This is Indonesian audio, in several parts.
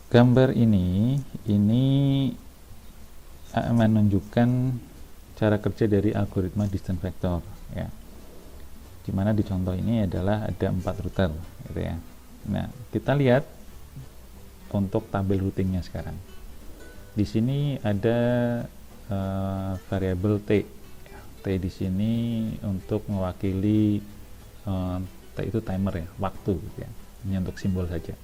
Gambar ini menunjukkan cara kerja dari algoritma distance vector ya. Dimana di contoh ini adalah ada 4 router gitu ya. Nah, kita lihat untuk tabel routingnya sekarang. Di sini ada variabel T. T di sini untuk mewakili T itu timer ya, waktu gitu ya. Ini untuk simbol saja.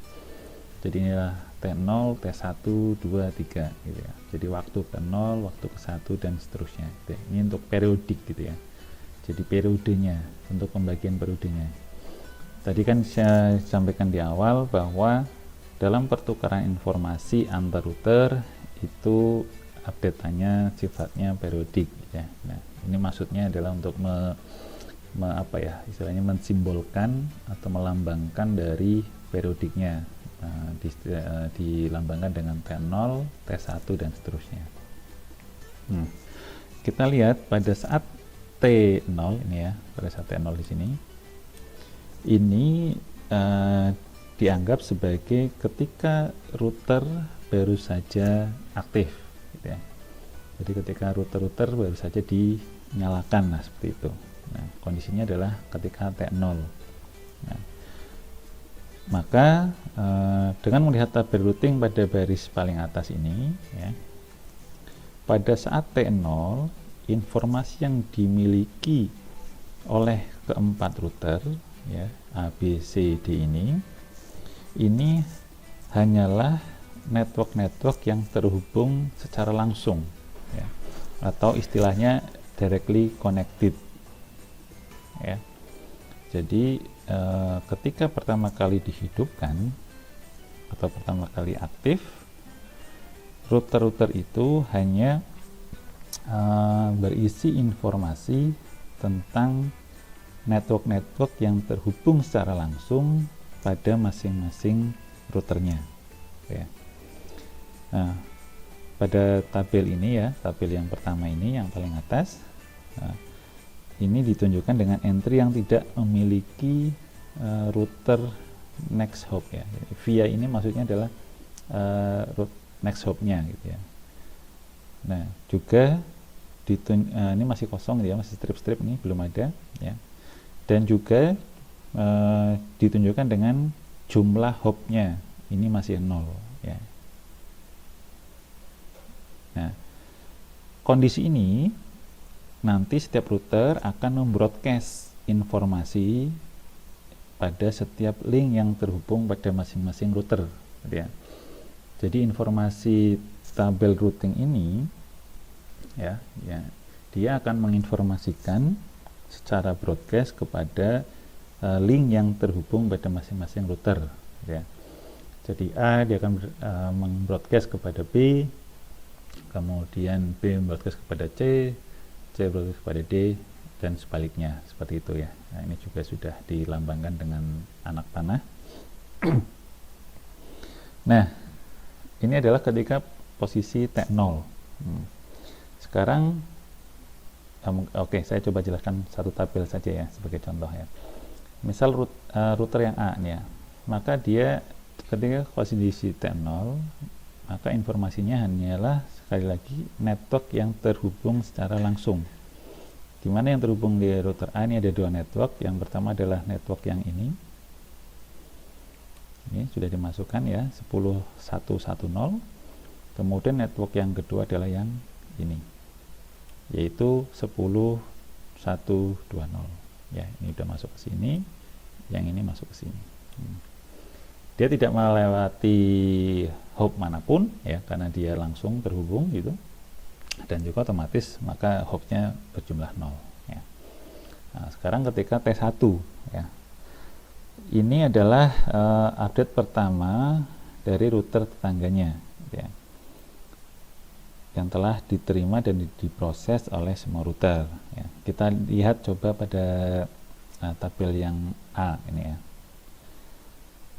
Jadi inilah T0, T1, 2, 3 gitu ya. Jadi waktu ke 0, waktu ke 1 dan seterusnya gitu ya. Ini untuk periodik gitu ya. Jadi periodenya, untuk pembagian periodenya. Tadi kan saya sampaikan di awal bahwa dalam pertukaran informasi antar router itu update-nya sifatnya periodik ya. Nah, ini maksudnya adalah untuk istilahnya mensimbolkan atau melambangkan dari periodiknya. Dilambangkan dengan T0, T1 dan seterusnya. Kita lihat pada saat T0 ini ya, pada saat T0 di sini ini dianggap sebagai ketika router baru saja aktif gitu ya. Jadi ketika router baru saja dinyalakan, nah seperti itu. Nah, kondisinya adalah ketika T0. Nah, maka dengan melihat tabel routing pada baris paling atas ini ya, pada saat T0 informasi yang dimiliki oleh keempat router ya, A, B, C, D ini hanyalah network yang terhubung secara langsung ya, atau istilahnya directly connected ya. Jadi ketika pertama kali dihidupkan atau pertama kali aktif, router itu hanya berisi informasi tentang network yang terhubung secara langsung pada masing-masing routernya ya. Nah, pada tabel ini ya, tabel yang pertama ini yang paling atas, ini ditunjukkan dengan entry yang tidak memiliki router next hop ya. Via ini maksudnya adalah next hopnya gitu ya. Nah, juga ini masih kosong ya, masih strip ini belum ada ya. Dan juga ditunjukkan dengan jumlah hopnya ini masih 0 ya. Nah, kondisi ini nanti setiap router akan membroadcast informasi pada setiap link yang terhubung pada masing-masing router gitu ya. Jadi informasi tabel routing ini ya, dia akan menginformasikan secara broadcast kepada link yang terhubung pada masing-masing router ya. Jadi A dia akan membroadcast kepada B, kemudian B membroadcast kepada C broadcast kepada D, dan sebaliknya seperti itu ya. Nah, ini juga sudah dilambangkan dengan anak panah. Nah, ini adalah ketika posisi T0. Sekarang saya coba jelaskan satu tabel saja ya sebagai contoh ya. Misal router yang A nih ya, maka dia ketika posisi T0, maka informasinya hanyalah sekali lagi network yang terhubung secara langsung. Di mana yang terhubung di router A ini ada dua network. Yang pertama adalah network yang ini sudah dimasukkan ya, 10110. Kemudian network yang kedua adalah yang ini, yaitu 10120 ya. Ini sudah masuk ke sini, yang ini masuk ke sini. Dia tidak melewati hop manapun ya, karena dia langsung terhubung gitu, dan juga otomatis maka hopnya berjumlah 0 ya. Nah, sekarang ketika T1 ya, ini adalah update pertama dari router tetangganya ya, yang telah diterima dan diproses oleh semua router ya. Kita lihat coba pada tabel yang A ini ya.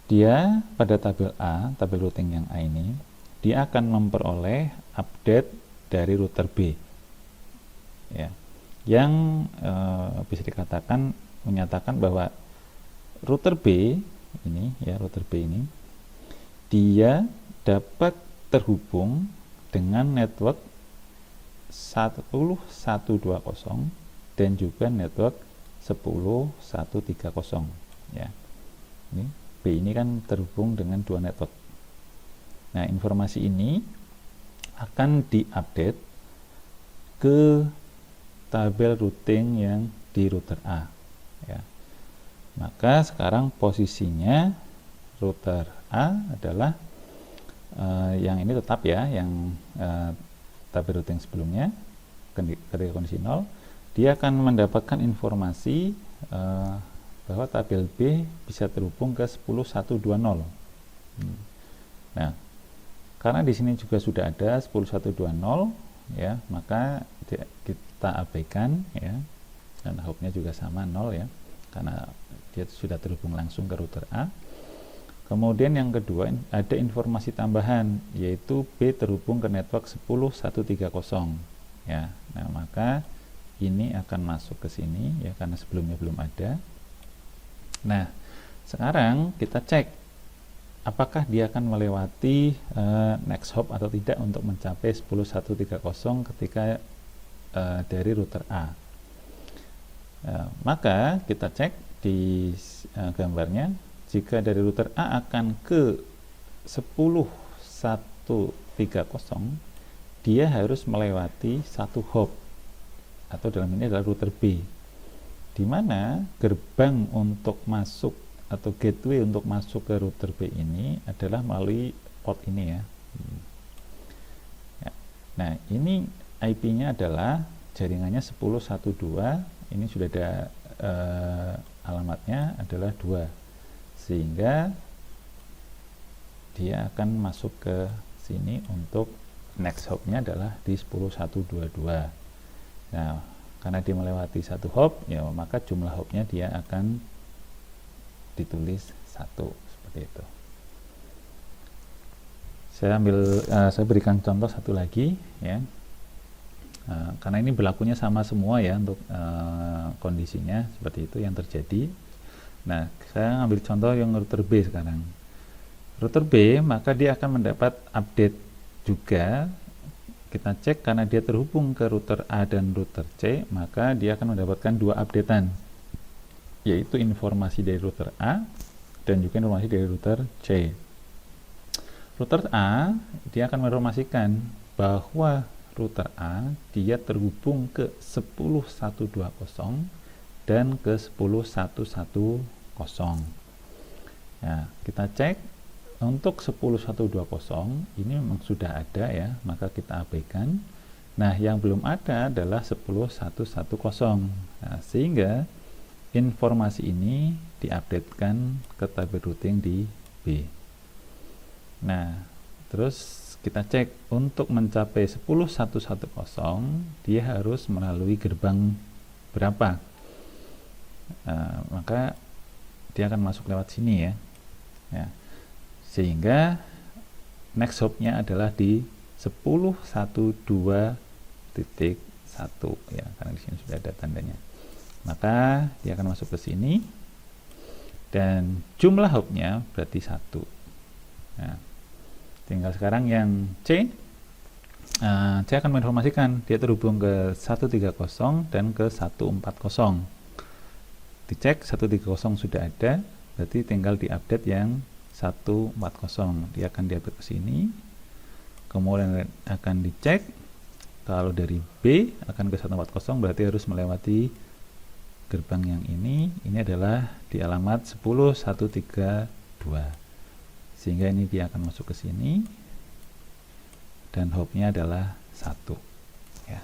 Dia pada tabel A, tabel routing yang A ini, dia akan memperoleh update dari router B ya, yang bisa dikatakan menyatakan bahwa router B ini ya, router B ini dia dapat terhubung dengan network 10120 dan juga network 10130 ya. Ini B ini kan terhubung dengan dua network. Nah, informasi ini akan diupdate ke tabel routing yang di router A ya. Maka sekarang posisinya router A adalah yang ini tetap ya, yang tabel routing sebelumnya ketika kondisi 0, dia akan mendapatkan informasi bahwa tabel B bisa terhubung ke 10120. Nah, karena di sini juga sudah ada 10120 ya, maka kita abaikan ya, dan hopnya juga sama 0 ya, karena dia sudah terhubung langsung ke router A. Kemudian yang kedua, ada informasi tambahan, yaitu B terhubung ke network 10130 ya. Nah, maka ini akan masuk ke sini ya, karena sebelumnya belum ada. Nah, sekarang kita cek apakah dia akan melewati next hop atau tidak untuk mencapai 10130 ketika dari router A. Maka kita cek di gambarnya, jika dari router A akan ke 10130, dia harus melewati satu hop, atau dalam ini adalah router B, di mana gerbang untuk masuk atau gateway untuk masuk ke router B ini adalah melalui port ini ya. Nah, ini IP-nya adalah jaringannya 10.1.2, ini sudah ada alamatnya adalah 2, sehingga dia akan masuk ke sini untuk next hop-nya adalah di 10.1.2.2. Nah, karena dia melewati satu hop ya, maka jumlah hopnya dia akan ditulis 1 seperti itu. Saya berikan contoh satu lagi ya, karena ini berlakunya sama semua ya untuk kondisinya seperti itu yang terjadi. Nah, saya ambil contoh yang router B sekarang. Router B, maka dia akan mendapat update juga. Kita cek, karena dia terhubung ke router A dan router C, maka dia akan mendapatkan dua updatean, yaitu informasi dari router A dan juga informasi dari router C. Router A, dia akan menginformasikan bahwa router A dia terhubung ke 10.120 dan ke 10.110. Nah, kita cek untuk 10.120 ini memang sudah ada ya, maka kita abaikan. Nah, yang belum ada adalah 10.110. Nah, sehingga informasi ini diupdatekan ke tabel routing di B. Nah, terus kita cek untuk mencapai 10.110 dia harus melalui gerbang berapa. Maka dia akan masuk lewat sini ya. Sehingga next hop-nya adalah di 10.1.2.1 ya, karena di sini sudah ada tandanya. Maka dia akan masuk ke sini dan jumlah hop-nya berarti 1. Nah, tinggal sekarang yang C, C akan menginformasikan dia terhubung ke 130 dan ke 140. Dicek 130 sudah ada, berarti tinggal diupdate yang 140. Dia akan diupdate ke sini, kemudian akan dicek. Kalau dari B akan ke 140, berarti harus melewati gerbang yang ini adalah di alamat 10.132, sehingga ini dia akan masuk ke sini dan hopnya adalah 1 ya.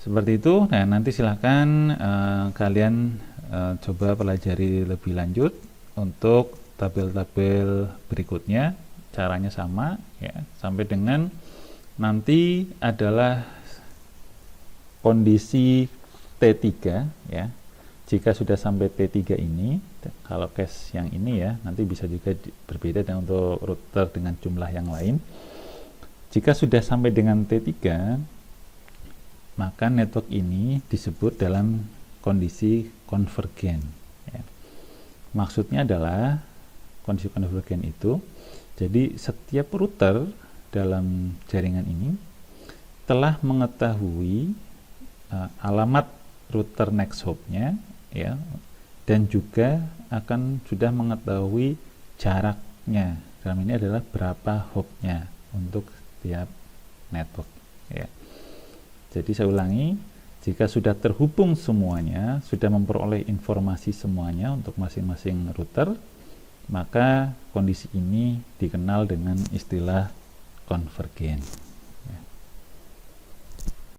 Seperti itu. Nah, nanti silahkan kalian coba pelajari lebih lanjut untuk tabel-tabel berikutnya. Caranya sama ya, sampai dengan nanti adalah kondisi T3 ya. Jika sudah sampai T3 ini, kalau case yang ini ya, nanti bisa juga berbeda dengan untuk router dengan jumlah yang lain. Jika sudah sampai dengan T3, maka network ini disebut dalam kondisi konvergen ya. Maksudnya adalah kondisi konvergen itu. Jadi setiap router dalam jaringan ini telah mengetahui alamat router next hop-nya, ya, dan juga akan sudah mengetahui jaraknya. Dalam ini adalah berapa hop-nya untuk setiap network, ya. Jadi saya ulangi, jika sudah terhubung semuanya, sudah memperoleh informasi semuanya untuk masing-masing router, maka kondisi ini dikenal dengan istilah konvergen.